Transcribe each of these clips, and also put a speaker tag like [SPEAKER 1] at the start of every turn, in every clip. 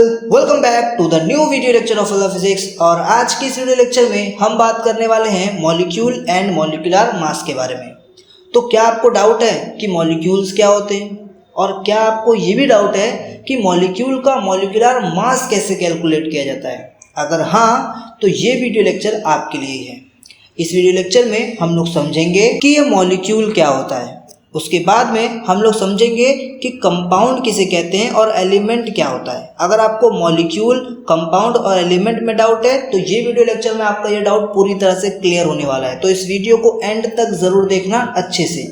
[SPEAKER 1] Welcome back to the new video lecture of physics. और आज की इस वीडियो लेक्चर में हम बात करने वाले हैं मॉलिक्यूल एंड मॉलिक्यूलर मास के बारे में। तो क्या आपको डाउट है कि मॉलिक्यूल्स क्या होते हैं, और क्या आपको ये भी डाउट है कि मॉलिक्यूल का मॉलिक्यूलर मास कैसे कैलकुलेट किया जाता है? अगर हाँ, तो ये वीडियो लेक्चर आपके लिए है। इस वीडियो लेक्चर में हम लोग समझेंगे कि ये मॉलिक्यूल क्या होता है, उसके बाद में हम लोग समझेंगे कि कंपाउंड किसे कहते हैं और एलिमेंट क्या होता है। अगर आपको मॉलिक्यूल, कंपाउंड और एलिमेंट में डाउट है तो ये वीडियो लेक्चर में आपका ये डाउट पूरी तरह से क्लियर होने वाला है। तो इस वीडियो को एंड तक ज़रूर देखना अच्छे से।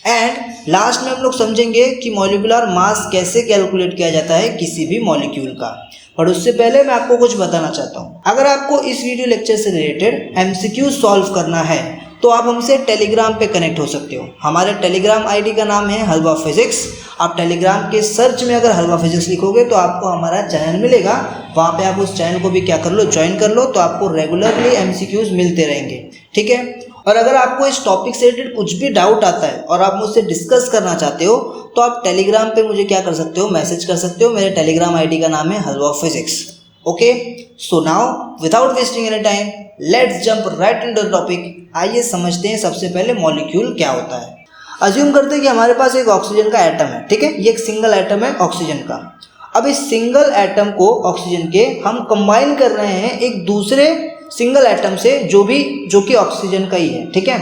[SPEAKER 1] एंड लास्ट में हम लोग समझेंगे कि मॉलिक्यूलर मास कैसे कैलकुलेट किया जाता है किसी भी मॉलिक्यूल का। पर उससे पहले मैं आपको कुछ बताना चाहता हूँ। अगर आपको इस वीडियो लेक्चर से रिलेटेड एमसीक्यू सॉल्व करना है तो आप हमसे टेलीग्राम पे कनेक्ट हो सकते हो। हमारे टेलीग्राम आईडी का नाम है हलवा फिजिक्स। आप टेलीग्राम के सर्च में अगर हलवा फिजिक्स लिखोगे तो आपको हमारा चैनल मिलेगा। वहाँ पे आप उस चैनल को भी क्या कर लो, ज्वाइन कर लो, तो आपको रेगुलरली एमसीक्यूज मिलते रहेंगे, ठीक है। और अगर आपको इस टॉपिक से रिलेटेड कुछ भी डाउट आता है और आप मुझसे डिस्कस करना चाहते हो तो आप टेलीग्राम पे मुझे क्या कर सकते हो, मैसेज कर सकते हो। मेरे टेलीग्राम आईडी का नाम है Halwa physics. Okay, so now without wasting any time let's jump right into the topic. आइए समझते हैं सबसे पहले मॉलिक्यूल क्या होता है। अज्यूम करते हैं कि हमारे पास एक ऑक्सीजन का एटम है, ठीक है। ये एक सिंगल एटम है ऑक्सीजन का। अब इस सिंगल एटम को, ऑक्सीजन के, हम कंबाइन कर रहे हैं एक दूसरे सिंगल एटम से जो कि ऑक्सीजन का ही है, ठीक है।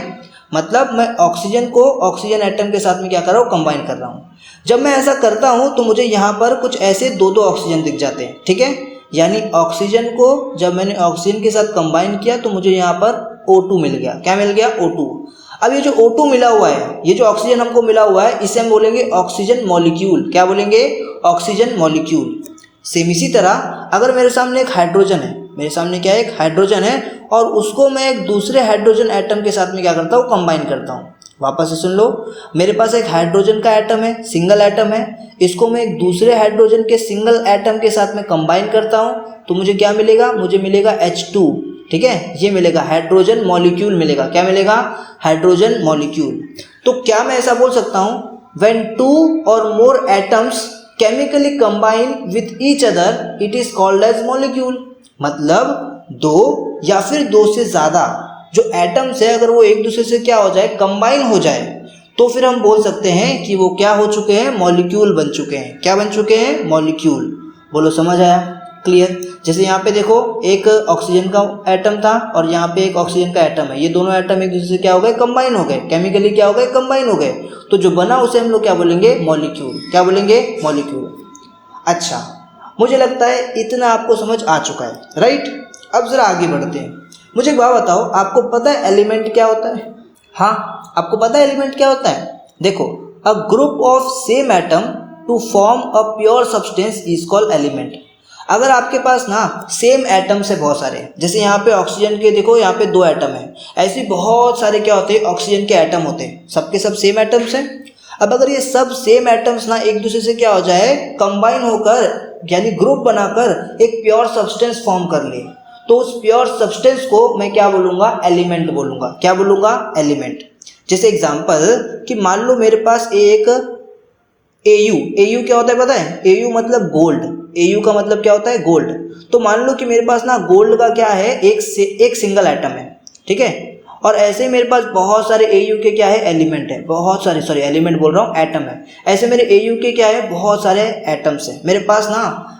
[SPEAKER 1] मतलब मैं ऑक्सीजन को ऑक्सीजन एटम के साथ में क्या कर रहा हूँ, कंबाइन कर रहा हूँ। जब मैं ऐसा करता हूँ तो मुझे यहाँ पर कुछ ऐसे दो ऑक्सीजन दिख जाते हैं, ठीक है। यानी ऑक्सीजन को जब मैंने ऑक्सीजन के साथ कंबाइन किया तो मुझे यहाँ पर O2 मिल गया। क्या मिल गया? O2। अब ये जो O2 मिला हुआ है, ये जो ऑक्सीजन हमको मिला हुआ है, इसे हम बोलेंगे ऑक्सीजन मॉलिक्यूल। क्या बोलेंगे? Oxygen molecule. सेम इसी तरह अगर मेरे सामने एक हाइड्रोजन है, मेरे सामने क्या है, एक हाइड्रोजन है, और उसको मैं एक दूसरे हाइड्रोजन एटम के साथ में क्या करता हूँ, कंबाइन करता हूँ। वापस से सुन लो, मेरे पास एक हाइड्रोजन का एटम है, सिंगल एटम है, इसको मैं एक दूसरे हाइड्रोजन के सिंगल एटम के साथ में कंबाइन करता हूँ तो मुझे क्या मिलेगा? मुझे मिलेगा H2, ठीक है। ये मिलेगा हाइड्रोजन मॉलिक्यूल मिलेगा। क्या मिलेगा? Hydrogen molecule. तो क्या मैं ऐसा बोल सकता हूँ, व्हेन टू और more atoms chemically combine with each other it is called as molecule. मतलब दो या फिर दो से ज़्यादा जो एटम्स है, अगर वो एक दूसरे से क्या हो जाए, कंबाइन हो जाए, तो फिर हम बोल सकते हैं कि वो क्या हो चुके हैं, मॉलिक्यूल बन चुके हैं। क्या बन चुके हैं? मॉलिक्यूल। बोलो, समझ आया? क्लियर? जैसे यहाँ पे देखो, एक ऑक्सीजन का एटम था और यहाँ पे एक ऑक्सीजन का एटम है। ये दोनों एटम एक दूसरे से क्या हो गए, कंबाइन हो गए, केमिकली क्या हो गए, कंबाइन हो गए। तो जो बना उसे हम लोग क्या बोलेंगे? मॉलिक्यूल। क्या बोलेंगे? मॉलिक्यूल। अच्छा, मुझे लगता है इतना आपको समझ आ चुका है, राइट। अब जरा आगे बढ़ते हैं। मुझे एक बात बताओ, आपको पता है एलिमेंट क्या होता है? हाँ, आपको पता है एलिमेंट क्या होता है? देखो, a group of same atom to form a pure substance is called element. अगर आपके पास ना सेम एटम्स है बहुत सारे, जैसे यहाँ पे ऑक्सीजन के देखो, यहाँ पे 2 एटम है, ऐसे बहुत सारे क्या होते हैं, ऑक्सीजन के एटम होते हैं, सबके सब सेम एटम्स हैं। अब अगर ये सब सेम एटम्स ना एक दूसरे से क्या हो जाए, कंबाइन होकर, यानी ग्रुप बनाकर एक प्योर सब्सटेंस फॉर्म कर ले, तो उस प्योर सब्सटेंस को मैं क्या बोलूँगा? एलिमेंट बोलूँगा। क्या बोलूँगा? एलिमेंट। जैसे एग्जांपल कि मान लो मेरे पास एक AU क्या होता है पता है? AU मतलब गोल्ड। AU का मतलब क्या होता है? गोल्ड। तो मान लो कि मेरे पास ना गोल्ड का क्या है, एक सिंगल एटम है, ठीक है। और ऐसे मेरे पास बहुत सारे AU के क्या है, एलिमेंट है, बहुत सारे, सॉरी एलिमेंट बोल रहा हूँ, एटम है। ऐसे मेरे AU के क्या है, बहुत सारे एटम्स हैं। मेरे पास ना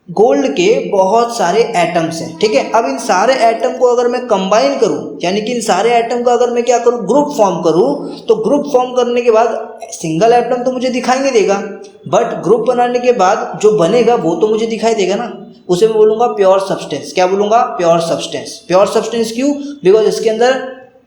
[SPEAKER 1] गोल्ड के बहुत सारे एटम्स हैं, ठीक है। अब इन सारे एटम को अगर मैं कंबाइन करूं, यानी कि इन सारे एटम का अगर मैं क्या करूं, ग्रुप फॉर्म करूं, तो ग्रुप फॉर्म करने के बाद सिंगल एटम तो मुझे दिखाई नहीं देगा, बट ग्रुप बनाने के बाद जो बनेगा वो तो मुझे दिखाई देगा ना। उसे मैं बोलूँगा प्योर सब्सटेंस। क्या बोलूँगा? Pure substance. प्योर सब्सटेंस क्यों? बिकॉज इसके अंदर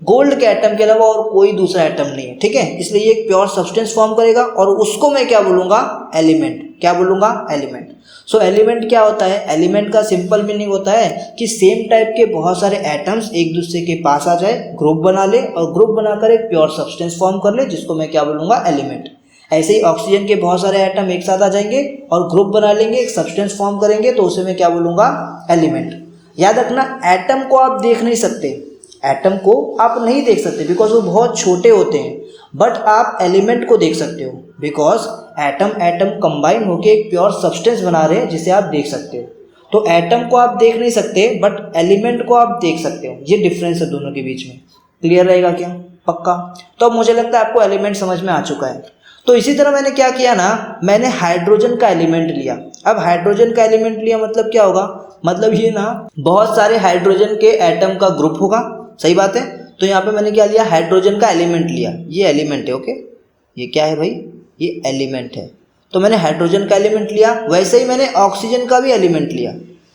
[SPEAKER 1] गोल्ड के एटम के अलावा और कोई दूसरा एटम नहीं है, ठीक है। इसलिए ये एक प्योर सब्सटेंस फॉर्म करेगा और उसको मैं क्या बोलूँगा? एलिमेंट। क्या बोलूँगा? एलिमेंट। सो एलिमेंट क्या होता है? एलिमेंट का सिंपल मीनिंग होता है कि सेम टाइप के बहुत सारे एटम्स एक दूसरे के पास आ जाए, ग्रुप बना ले और ग्रुप बनाकर एक प्योर सब्सटेंस फॉर्म कर ले, जिसको मैं क्या बोलूँगा? एलिमेंट। ऐसे ही ऑक्सीजन के बहुत सारे एटम एक साथ आ जाएंगे और ग्रुप बना लेंगे, एक सब्सटेंस फॉर्म करेंगे, तो उसे मैं क्या बोलूँगा? एलिमेंट। याद रखना, एटम को आप देख नहीं सकते, एटम को आप नहीं देख सकते बिकॉज वो बहुत छोटे होते हैं, बट आप एलिमेंट को देख सकते हो बिकॉज एटम एटम कंबाइन होके एक प्योर सब्सटेंस बना रहे हैं जिसे आप देख सकते हो। तो एटम को आप देख नहीं सकते बट एलिमेंट को आप देख सकते हो, ये डिफरेंस है दोनों के बीच में। क्लियर रहेगा क्या? पक्का। तो अब मुझे लगता है आपको एलिमेंट समझ में आ चुका है। तो इसी तरह मैंने क्या किया ना, मैंने हाइड्रोजन का एलिमेंट लिया। अब हाइड्रोजन का एलिमेंट लिया मतलब क्या होगा, मतलब ये ना बहुत सारे हाइड्रोजन के एटम का ग्रुप होगा, सही बात है। तो यहाँ पे मैंने क्या लिया, हाइड्रोजन का एलिमेंट लिया। ये एलिमेंट है, ओके, ये क्या है भाई, ये एलिमेंट है। तो मैंने हाइड्रोजन का एलिमेंट लिया, वैसे ही मैंने ऑक्सीजन का भी एलिमेंट लिया।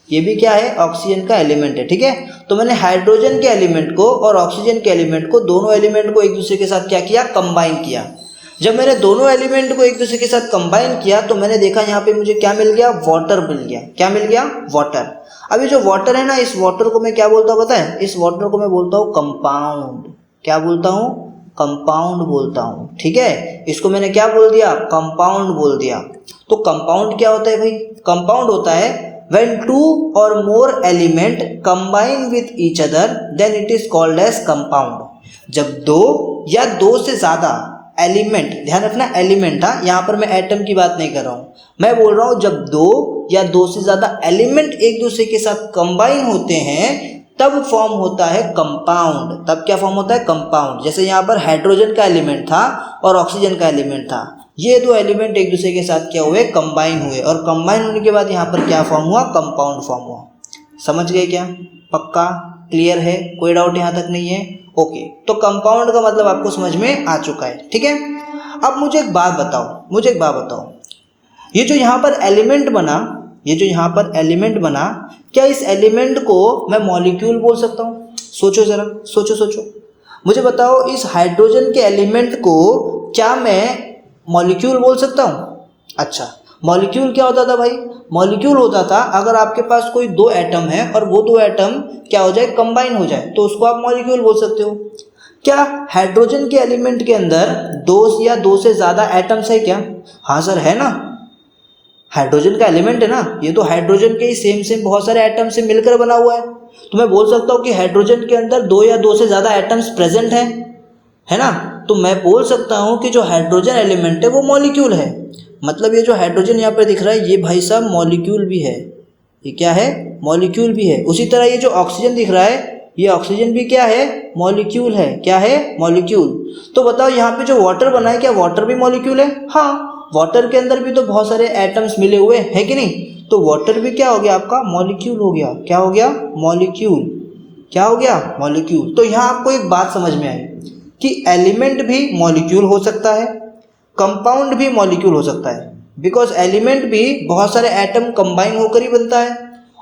[SPEAKER 1] ये भी क्या है, ऑक्सीजन का एलिमेंट है, ठीक है। तो मैंने हाइड्रोजन के एलिमेंट को और ऑक्सीजन के एलिमेंट को, दोनों एलिमेंट को एक दूसरे के साथ क्या किया, कंबाइन किया। जब मैंने दोनों एलिमेंट को एक दूसरे के साथ कंबाइन किया तो मैंने देखा यहाँ पे मुझे क्या मिल गया, वाटर मिल गया। क्या मिल गया, वाटर। अभी जो वाटर है ना, इस वाटर को मैं क्या बोलता हूँ पता है, इस वाटर को मैं बोलता हूँ कंपाउंड। क्या बोलता हूँ, कंपाउंड बोलता हूँ, ठीक है। इसको मैंने क्या बोल दिया, कंपाउंड बोल दिया। तो कंपाउंड क्या होता है भाई, कंपाउंड होता है when two or more element combine with each other then it is called as compound। जब दो या दो से ज़्यादा एलिमेंट, ध्यान रखना एलिमेंट, हाँ, यहाँ पर मैं एटम की बात नहीं कर रहा हूँ, मैं बोल रहा हूँ जब दो या दो से ज़्यादा एलिमेंट एक दूसरे के साथ कंबाइन होते हैं तब फॉर्म होता है कंपाउंड। तब क्या फॉर्म होता है, कंपाउंड। जैसे यहाँ पर हाइड्रोजन का एलिमेंट था और ऑक्सीजन का एलिमेंट था, ये दो एलिमेंट एक दूसरे के साथ क्या हुए, कंबाइन हुए, और कंबाइन होने के बाद यहाँ पर क्या फॉर्म हुआ, कंपाउंड फॉर्म हुआ। समझ गए क्या? पक्का, क्लियर है, कोई डाउट यहाँ तक नहीं है? ओके। तो कंपाउंड का मतलब आपको समझ में आ चुका है, ठीक है। अब मुझे एक बात बताओ, ये जो यहाँ पर एलिमेंट बना, ये जो यहाँ पर एलिमेंट बना, क्या इस एलिमेंट को मैं मॉलिक्यूल बोल सकता हूँ? सोचो जरा, सोचो, मुझे बताओ, इस हाइड्रोजन के एलिमेंट को क्या मैं मॉलिक्यूल बोल सकता हूँ? अच्छा, मॉलिक्यूल क्या होता था भाई, मॉलिक्यूल होता था अगर आपके पास कोई दो एटम है और वो दो एटम क्या हो जाए, कंबाइन हो जाए, तो उसको आप मॉलिक्यूल बोल सकते हो। क्या हाइड्रोजन के एलिमेंट के अंदर दो या दो से ज़्यादा एटम्स है क्या? हाँ सर, है ना, हाइड्रोजन का एलिमेंट है ना, ये तो हाइड्रोजन के ही सेम बहुत सारे एटम से मिलकर बना हुआ है। तो मैं बोल सकता हूँ कि हाइड्रोजन के अंदर दो या दो से ज़्यादा एटम्स प्रेजेंट हैं, है ना। तो मैं बोल सकता हूँ कि जो हाइड्रोजन एलिमेंट है वो मॉलिक्यूल है। मतलब ये जो हाइड्रोजन यहाँ पर दिख रहा है ये भाई साहब मॉलिक्यूल भी है। ये क्या है, मॉलिक्यूल भी है। उसी तरह ये जो ऑक्सीजन दिख रहा है ये ऑक्सीजन भी क्या है, मॉलिक्यूल है। क्या है, मॉलिक्यूल। तो बताओ यहाँ पे जो वाटर बना है क्या वाटर भी मॉलिक्यूल है? हाँ, वाटर के अंदर भी तो बहुत सारे एटम्स मिले हुए हैं कि नहीं। तो वाटर भी क्या हो गया आपका, मॉलिक्यूल हो गया। क्या हो गया, मॉलिक्यूल। क्या हो गया, मॉलिक्यूल। तो यहाँ आपको एक बात समझ में आई कि एलिमेंट भी मॉलिक्यूल हो सकता है, कंपाउंड भी मॉलिक्यूल हो सकता है, बिकॉज एलिमेंट भी बहुत सारे एटम कंबाइन होकर ही बनता है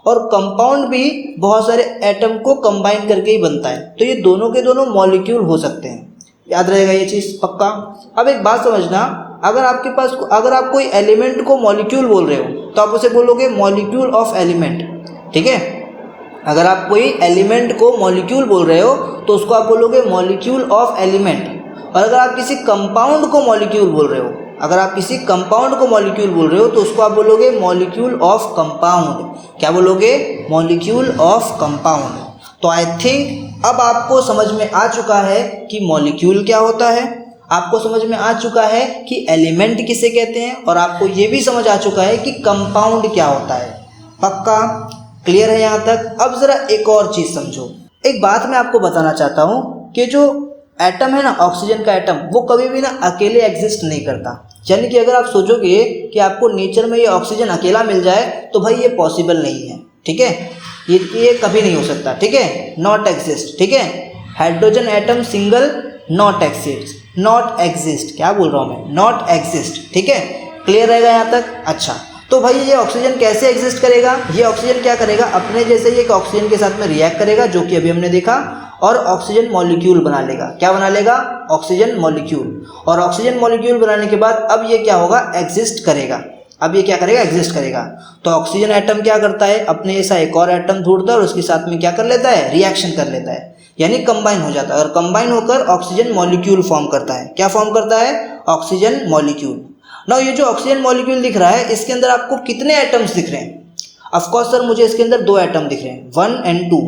[SPEAKER 1] और कंपाउंड भी बहुत सारे एटम को कंबाइन करके ही बनता है। तो ये दोनों के दोनों मॉलिक्यूल हो सकते हैं, याद रहेगा ये चीज़ पक्का। अब एक बात समझना, अगर आपके पास, अगर आप कोई एलिमेंट को मॉलिक्यूल बोल रहे हो तो आप उसे बोलोगे मॉलिक्यूल ऑफ एलिमेंट, ठीक है। अगर आप कोई एलिमेंट को मॉलिक्यूल बोल रहे हो तो उसको आप बोलोगे मॉलिक्यूल ऑफ एलिमेंट। और अगर आप किसी कंपाउंड को मॉलिक्यूल बोल रहे हो, अगर आप किसी कंपाउंड को मॉलिक्यूल बोल रहे हो तो उसको आप बोलोगे मॉलिक्यूल ऑफ कंपाउंड। क्या बोलोगे, मॉलिक्यूल ऑफ कंपाउंड। तो आई थिंक अब आपको समझ में आ चुका है कि मॉलिक्यूल क्या होता है, आपको समझ में आ चुका है कि एलिमेंट किसे कहते हैं, और आपको ये भी समझ आ चुका है कि कंपाउंड क्या होता है। पक्का, क्लियर है यहाँ तक? अब ज़रा एक और चीज़ समझो। एक बात मैं आपको बताना चाहता हूँ कि जो एटम है ना, ऑक्सीजन का एटम, वो कभी भी ना अकेले एग्जिस्ट नहीं करता। यानी कि अगर आप सोचोगे कि आपको नेचर में ये ऑक्सीजन अकेला मिल जाए तो भाई ये पॉसिबल नहीं है, ठीक है। ये कभी नहीं हो सकता, ठीक है, नॉट एग्जिस्ट, ठीक है। Hydrogen atom single not exist, क्या बोल रहा हूँ मैं, नॉट एग्जिस्ट, ठीक है। क्लियर रहेगा यहाँ तक? अच्छा, तो भाई ये ऑक्सीजन कैसे एग्जिस्ट करेगा, ये ऑक्सीजन क्या करेगा, अपने जैसे ही एक ऑक्सीजन के साथ में रिएक्ट करेगा, जो कि अभी हमने देखा, और ऑक्सीजन मॉलिक्यूल बना लेगा। क्या बना लेगा, ऑक्सीजन मॉलिक्यूल। और ऑक्सीजन मॉलिक्यूल बनाने के बाद अब ये क्या होगा, एग्जिस्ट करेगा। अब ये क्या करेगा, एग्जिस्ट करेगा। तो ऑक्सीजन एटम क्या करता है, अपने ऐसा एक और एटम ढूंढता है और उसके साथ में क्या कर लेता है, रिएक्शन कर लेता है, यानी कंबाइन हो जाता है। और कंबाइन होकर ऑक्सीजन मॉलिक्यूल फॉर्म करता है। क्या फॉर्म करता है, ऑक्सीजन मॉलिक्यूल। ना ये जो ऑक्सीजन मॉलिक्यूल दिख रहा है इसके अंदर आपको कितने एटम्स दिख रहे हैं? ऑफकोर्स सर मुझे इसके अंदर दो एटम दिख रहे हैं, 1 और 2।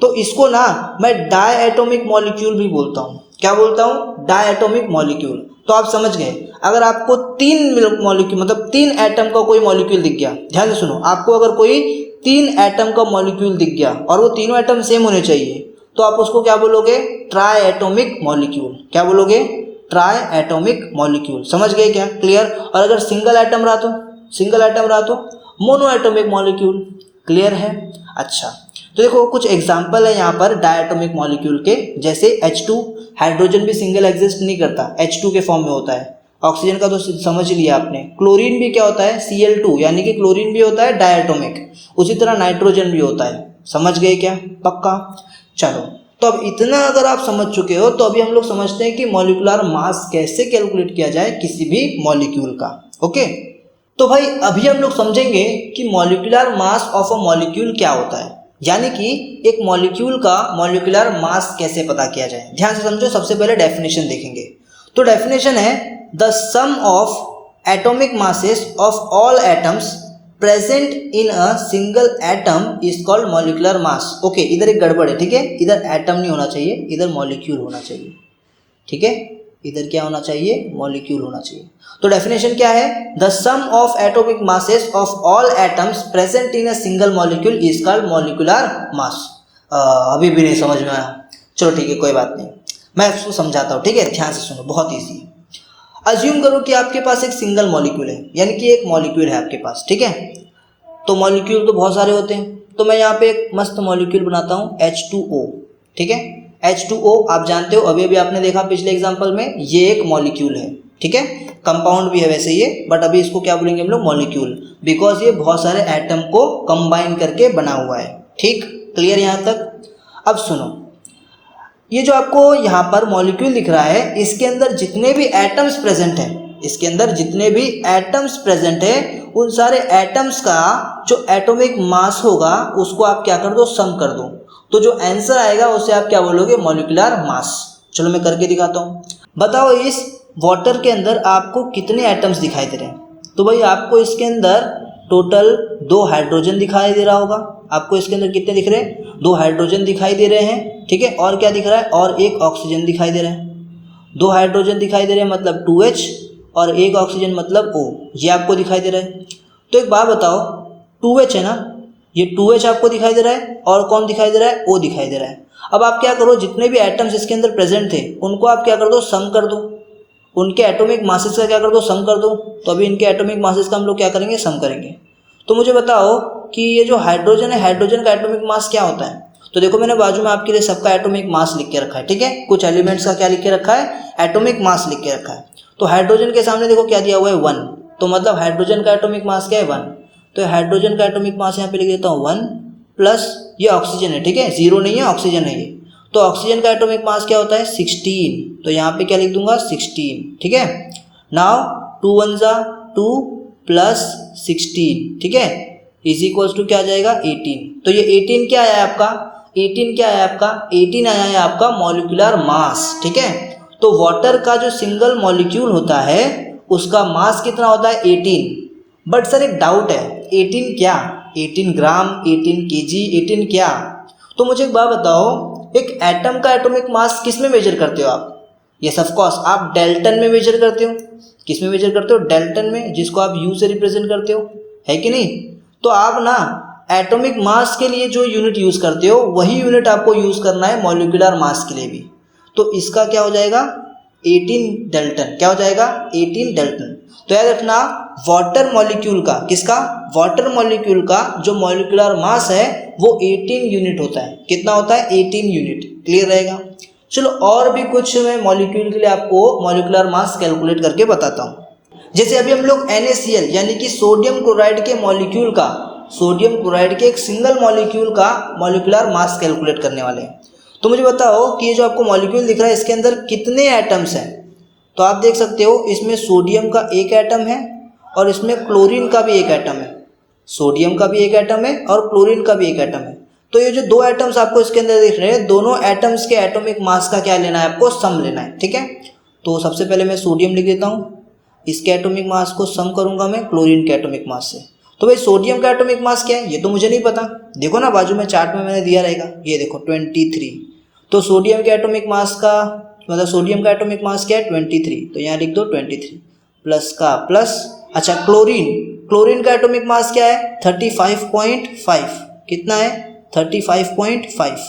[SPEAKER 1] तो इसको ना मैं डायएटॉमिक मॉलिक्यूल भी बोलता हूँ। क्या बोलता हूँ, डायएटॉमिक मॉलिक्यूल। तो आप समझ गए। अगर आपको तीन मॉलिक्यूल मतलब तीन एटम का कोई मॉलिक्यूल दिख गया, ध्यान से सुनो, आपको अगर कोई तीन एटम का मॉलिक्यूल दिख गया और वो तीनों एटम सेम होने चाहिए, तो आप उसको क्या बोलोगे? Try atomic molecule. क्या बोलोगे? Try atomic molecule. समझ गए क्या? क्लियर। और अगर सिंगल एटम रहा तो मोनो एटॉमिक मॉलिक्यूल। क्लियर है? अच्छा, तो देखो कुछ एग्जाम्पल है यहाँ पर डायटोमिक मॉलिक्यूल के, जैसे H2, हाइड्रोजन भी सिंगल एग्जिस्ट नहीं करता, H2 के फॉर्म में होता है। ऑक्सीजन का तो समझ लिया आपने। क्लोरीन भी क्या होता है? Cl2, यानी कि क्लोरीन भी होता है डायटोमिक। उसी तरह नाइट्रोजन भी होता है। समझ गए क्या? पक्का? चलो, तो अब इतना अगर आप समझ चुके हो तो अभी हम लोग समझते हैं कि मॉलिक्यूलर मास कैसे कैलकुलेट किया जाए किसी भी मॉलिक्यूल का। ओके, तो भाई अभी हम लोग समझेंगे कि molecular mass of a molecule क्या होता है, यानी कि एक मॉलिक्यूल का मॉलिक्यूलर मास कैसे पता किया जाए। ध्यान से समझो। सबसे पहले डेफिनेशन देखेंगे। तो डेफिनेशन है the sum of atomic masses of all atoms present in a single atom is called molecular mass. Okay, इधर एक गड़बड़ है, ठीक है, इधर एटम नहीं होना चाहिए, इधर मॉलिक्यूल होना चाहिए। ठीक है, इधर क्या होना चाहिए? मॉलिक्यूल होना चाहिए। तो डेफिनेशन क्या है? The sum of atomic masses of all atoms present in a single molecule is called molecular mass. अभी भी नहीं समझ में आया? चलो ठीक है, कोई बात नहीं, मैं उसको समझाता हूँ। ठीक है, ध्यान से सुनो, बहुत ईजी है। अज्यूम करो कि आपके पास एक सिंगल मॉलिक्यूल है, यानी कि एक मॉलिक्यूल है आपके पास। ठीक है, तो मॉलिक्यूल तो बहुत सारे होते हैं, तो मैं यहाँ पे एक मस्त मॉलिक्यूल बनाता हूँ H2O। ठीक है, H2O आप जानते हो, अभी अभी आपने देखा पिछले एग्जाम्पल में, ये एक मॉलिक्यूल है। ठीक है, कंपाउंड भी है वैसे ये, बट अभी इसको क्या बोलेंगे हम लोग? मॉलिक्यूल, बिकॉज ये बहुत सारे एटम को कंबाइन करके बना हुआ है। ठीक, क्लियर यहाँ तक? अब सुनो, ये जो आपको यहाँ पर मॉलिक्यूल दिख रहा है, इसके अंदर जितने भी एटम्स प्रेजेंट हैं, इसके अंदर जितने भी एटम्स प्रेजेंट है, उन सारे एटम्स का जो एटॉमिक मास होगा उसको आप क्या कर दो? सम कर दो। तो जो आंसर आएगा उसे आप क्या बोलोगे? Molecular mass. चलो मैं करके दिखाता हूँ। बताओ इस वाटर के अंदर आपको कितने एटम्स दिखाई दे रहे हैं? तो भाई आपको इसके अंदर टोटल 2 हाइड्रोजन दिखाई दे रहा होगा। आपको इसके अंदर कितने दिख रहे हैं? 2 हाइड्रोजन दिखाई दे रहे हैं। ठीक है, और क्या दिख रहा है? और एक ऑक्सीजन दिखाई दे रहा है। 2 हाइड्रोजन दिखाई दे रहे हैं मतलब 2H, और एक ऑक्सीजन मतलब O, ये आपको दिखाई दे रहा है। तो एक बात बताओ, 2H है ना, ये 2H आपको दिखाई दे रहा है, और कौन दिखाई दे रहा है? O दिखाई दे रहा है। अब आप क्या करो, जितने भी एटम्स इसके अंदर प्रेजेंट थे उनको आप क्या कर दो? सम कर दो। उनके एटॉमिक मासेस का क्या कर दो? सम कर दो। तो अभी इनके एटॉमिक मासेस का हम लोग क्या करेंगे? सम करेंगे। तो मुझे बताओ कि ये जो हाइड्रोजन है, हाइड्रोजन का एटॉमिक मास क्या होता है? तो देखो मैंने बाजू में आपके लिए सबका एटॉमिक मास लिख के रखा है। ठीक है, कुछ एलिमेंट्स का क्या लिख के रखा है? एटॉमिक मास लिख के रखा है। तो हाइड्रोजन के सामने देखो क्या दिया हुआ है? 1। तो मतलब हाइड्रोजन का एटॉमिक मास क्या है? 1। तो हाइड्रोजन का एटॉमिक मास यहाँ पे लिख देता हूँ 1 प्लस ये ऑक्सीजन है। ठीक है, 0 नहीं है, ऑक्सीजन है ये। तो ऑक्सीजन का एटॉमिक मास क्या होता है? 16। तो यहाँ पे क्या लिख दूंगा? 16। ठीक है, नाउ 2 1 जा 2 प्लस 16। ठीक है, इज इक्वल्स टू क्या आ जाएगा? 18। तो ये 18 क्या आया है आपका? 18 क्या आया आपका? 18 आया है आपका मॉलिक्यूलर मास। ठीक है, तो वाटर का जो सिंगल मॉलिक्यूल होता है उसका मास कितना होता है? 18। बट सर एक डाउट है, 18 क्या? 18 ग्राम, 18 केजी, 18 क्या? तो मुझे एक बात बताओ, एक एटम का एटॉमिक मास किस में मेजर करते हो आप? यस ऑफ कोर्स, आप डेल्टन में मेजर करते हो। किस में मेजर करते हो? डेल्टन में, जिसको आप यू से रिप्रेजेंट करते हो, है कि नहीं? तो आप ना एटॉमिक मास के लिए जो यूनिट यूज़ करते हो वही यूनिट आपको यूज़ करना है मॉलिक्यूलर मास के लिए भी। तो इसका क्या हो जाएगा? 18 डेल्टन। क्या हो जाएगा? 18 डेल्टन। तो याद रखना, वाटर मॉलिक्यूल का, किसका? वाटर मॉलिक्यूल का जो मॉलिक्यूलर मास है वो 18 यूनिट होता है। कितना होता है? 18 यूनिट। क्लियर रहेगा? चलो और भी कुछ मैं मॉलिक्यूल के लिए आपको मॉलिक्यूलर मास कैलकुलेट करके बताता हूँ। जैसे अभी हम लोग NaCl यानी कि सोडियम क्लोराइड के मॉलिक्यूल का, सोडियम क्लोराइड के एक सिंगल मॉलिक्यूल का मॉलिक्यूलर मास कैलकुलेट करने वाले हैं। तो मुझे बताओ कि ये जो आपको मॉलिक्यूल दिख रहा है इसके अंदर कितने एटम्स हैं? तो आप देख सकते हो इसमें सोडियम का एक एटम है और इसमें क्लोरीन का भी एक एटम है। सोडियम का भी एक एटम है और क्लोरीन का भी एक एटम है। तो ये जो 2 एटम्स आपको इसके अंदर दिख रहे हैं, दोनों एटम्स के एटॉमिक मास का क्या लेना है आपको? सम लेना है। ठीक है, तो सबसे पहले मैं सोडियम लिख देता हूँ, इसके एटॉमिक मास को सम करूंगा मैं क्लोरीन के एटॉमिक मास से। तो भाई सोडियम का एटॉमिक मास क्या है ये तो मुझे नहीं पता। देखो ना बाजू में चार्ट में मैंने दिया रहेगा, ये देखो 23। तो सोडियम के एटॉमिक मास का मतलब सोडियम का एटॉमिक मास क्या है 23, तो यहाँ लिख दो 23 प्लस का प्लस। अच्छा क्लोरीन का एटॉमिक मास क्या है 35.5, कितना है 35.5।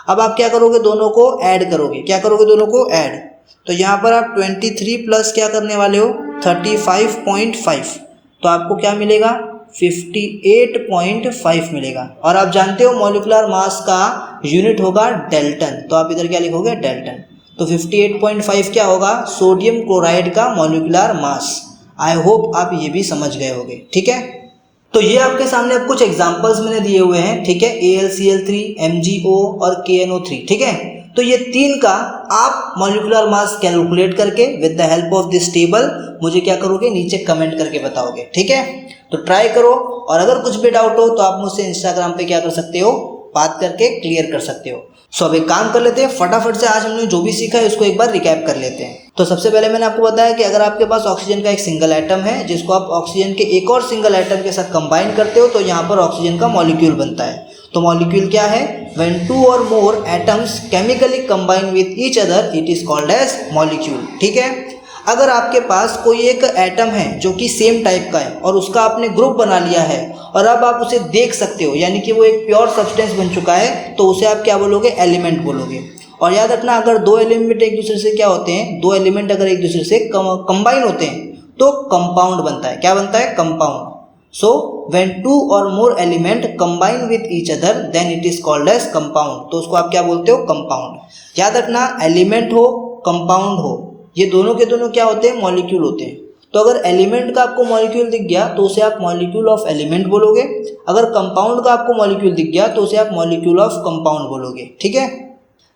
[SPEAKER 1] अब आप क्या करोगे, दोनों को ऐड करोगे, क्या करोगे दोनों को ऐड, तो यहाँ पर आप 23 प्लस क्या करने वाले हो 35.5, तो आपको क्या मिलेगा 58.5 मिलेगा। और आप जानते हो मॉलिक्यूलर मास का यूनिट होगा डेल्टन, तो आप इधर क्या लिखोगे डेल्टन। तो 58.5 क्या होगा सोडियम क्लोराइड का मॉलिक्यूलर मास। आई होप आप ये भी समझ गए होंगे, ठीक है। तो ये आपके सामने अब कुछ एग्जांपल्स मैंने दिए हुए हैं, ठीक है, AlCl3, MgO और KNO3, ठीक है। तो ये तीन का आप मॉलिक्यूलर मास कैलकुलेट करके with the help of this table मुझे क्या करोगे नीचे कमेंट करके बताओगे, ठीक है। तो ट्राई करो, और अगर कुछ भी डाउट हो तो आप मुझसे इंस्टाग्राम पे क्या कर सकते हो, बात करके क्लियर कर सकते हो। सो अब एक काम कर लेते हैं, फटाफट से आज हमने जो भी सीखा है उसको एक बार रिकैप कर लेते हैं। तो सबसे पहले मैंने आपको बताया कि अगर आपके पास ऑक्सीजन का एक सिंगल एटम है जिसको आप ऑक्सीजन के एक और सिंगल एटम के साथ कंबाइन करते हो तो यहाँ पर ऑक्सीजन का मॉलिक्यूल बनता है। तो मॉलिक्यूल क्या है, व्हेन 2 और more atoms chemically combine with each other it is called as molecule, ठीक है। अगर आपके पास कोई एक एटम है जो कि सेम टाइप का है और उसका आपने ग्रुप बना लिया है और अब आप उसे देख सकते हो, यानी कि वो एक प्योर सब्सटेंस बन चुका है, तो उसे आप क्या बोलोगे, एलिमेंट बोलोगे। और याद रखना अगर दो एलिमेंट एक दूसरे से क्या होते हैं, दो एलिमेंट अगर एक दूसरे से कंबाइन होते हैं तो कंपाउंड बनता है, क्या बनता है, कंपाउंड। सो व्हेन 2 और more element combine with each other then it is called as compound, तो उसको आप क्या बोलते हो, कंपाउंड। याद रखना एलिमेंट हो कंपाउंड हो ये दोनों के दोनों क्या होते हैं, मॉलिक्यूल होते हैं। तो अगर एलिमेंट का आपको मॉलिक्यूल दिख गया तो उसे आप मॉलिक्यूल ऑफ एलिमेंट बोलोगे, अगर कंपाउंड का आपको मॉलिक्यूल दिख गया तो उसे आप मॉलिक्यूल ऑफ कंपाउंड बोलोगे, ठीक है।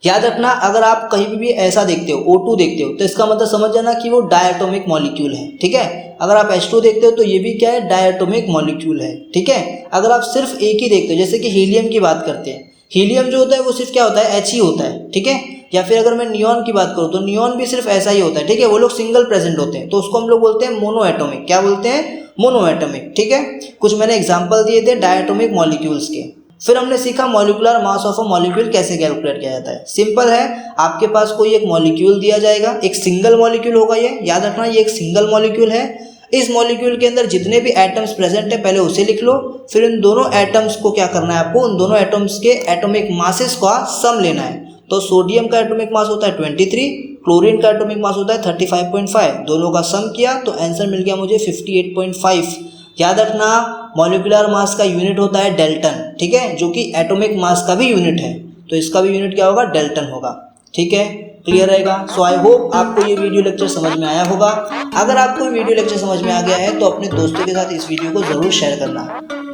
[SPEAKER 1] याद रखना अगर आप कहीं भी ऐसा देखते हो O2 देखते हो तो इसका मतलब समझ जाना कि वो डायटोमिक मॉलिक्यूल है, ठीक है। अगर आप H2 देखते हो तो ये भी क्या है, डायटोमिक मॉलिक्यूल है, ठीक है। अगर आप सिर्फ एक ही देखते हो, जैसे कि हीलियम की बात करते हैं, हीलियम जो होता है वो सिर्फ क्या होता है, H ही होता है, ठीक है। या फिर अगर मैं नियॉन की बात करूँ तो नियॉन भी सिर्फ ऐसा ही होता है, ठीक है, वो लोग सिंगल प्रेजेंट होते हैं, तो उसको हम लोग बोलते हैं मोनो एटोमिक, क्या बोलते हैं, मोनो एटोमिक, ठीक है। कुछ मैंने एग्जाम्पल दिए थे डायटोमिक मॉलिक्यूल्स के। फिर हमने सीखा molecular mass of a molecule कैसे कैलकुलेट किया जाता है। सिंपल है, आपके पास कोई एक मॉलिक्यूल दिया जाएगा, एक सिंगल मॉलिक्यूल होगा, ये याद रखना ये एक सिंगल मॉलिक्यूल है। इस मॉलिक्यूल के अंदर जितने भी एटम्स प्रेजेंट है पहले उसे लिख लो, फिर इन दोनों एटम्स को क्या करना है आपको, उन दोनों एटम्स के एटॉमिक मासेस का सम लेना है। तो सोडियम का एटॉमिक मास होता है 23, क्लोरीन का एटॉमिक मास होता है 35.5, दोनों का सम किया तो आंसर मिल गया मुझे 58.5। याद रखना मॉलिक्यूलर मास का यूनिट होता है डेल्टन, ठीक है, जो कि एटॉमिक मास का भी यूनिट है, तो इसका भी यूनिट क्या होगा, डेल्टन होगा, ठीक है, क्लियर रहेगा। सो आई होप आपको ये वीडियो लेक्चर समझ में आया होगा। अगर आपको वीडियो लेक्चर समझ में आ गया है तो अपने दोस्तों के साथ इस वीडियो को जरूर शेयर करना।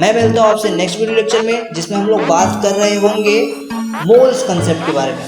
[SPEAKER 1] मैं मिलता हूँ आपसे नेक्स्ट वीडियो लेक्चर में जिसमें हम लोग बात कर रहे होंगे मोल्स कंसेप्ट के बारे में।